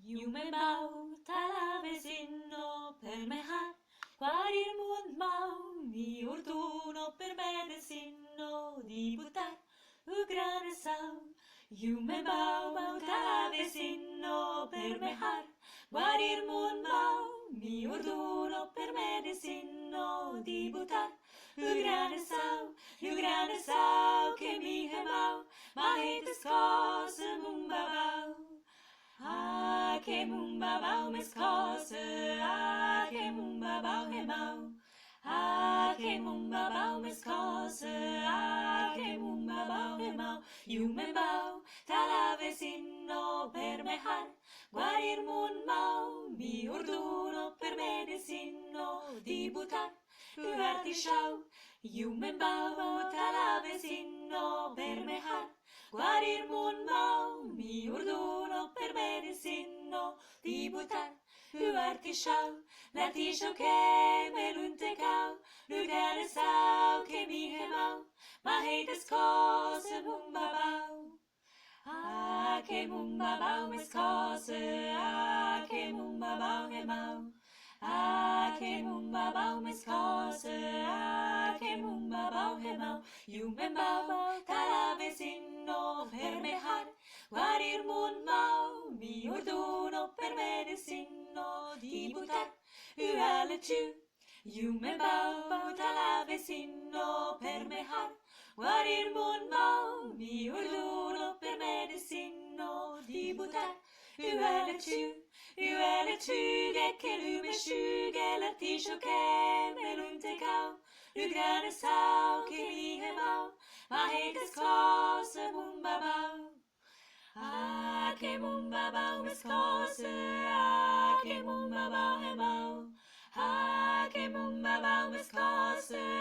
夢mau talavesinno per me har guarir mund mau mi orduno per medesinno di buttar grane sau Yume mau talavesinno per me har guarir mund mau mi orduno per medesinno di buttar grane sau che mi hemau ma hetes cose mumbabau que mumba bao mes cose, que mumba bao he mau. Que mumba bao mes cose, que mumba bao he mau. Yume bao, talavesinno per me har. Guarir mun mau, mi orduno per medesinno di butar. Uarti shau, yume bao, talavesinno per me har. Guarir mun mau, mi orduno per medesinno di butar. Uarti shau, lati shau che me lunte cau, lugare sau che mi hemau, ma heites cose mumba bau. Que mumba bau mes cose, que mumba bau hemau. Que mumba bau mes cose, que mumba bau hemau. Yume bau, talavesinno per me har. Guarir mun mau, mi orduno per medesinno di butar. Uale tu, yume bau, talavesinno per me har. Guarir mun mau, mi orduno per medesinno di butar. Uale tu, che lume sciughe, l'articio che me lunte cau. Lugrane sau che mi hemau, ma hetes cose mumba bau. Que mumba bao mes cose, que mumba bao hemau. Que mumba bao mes cose,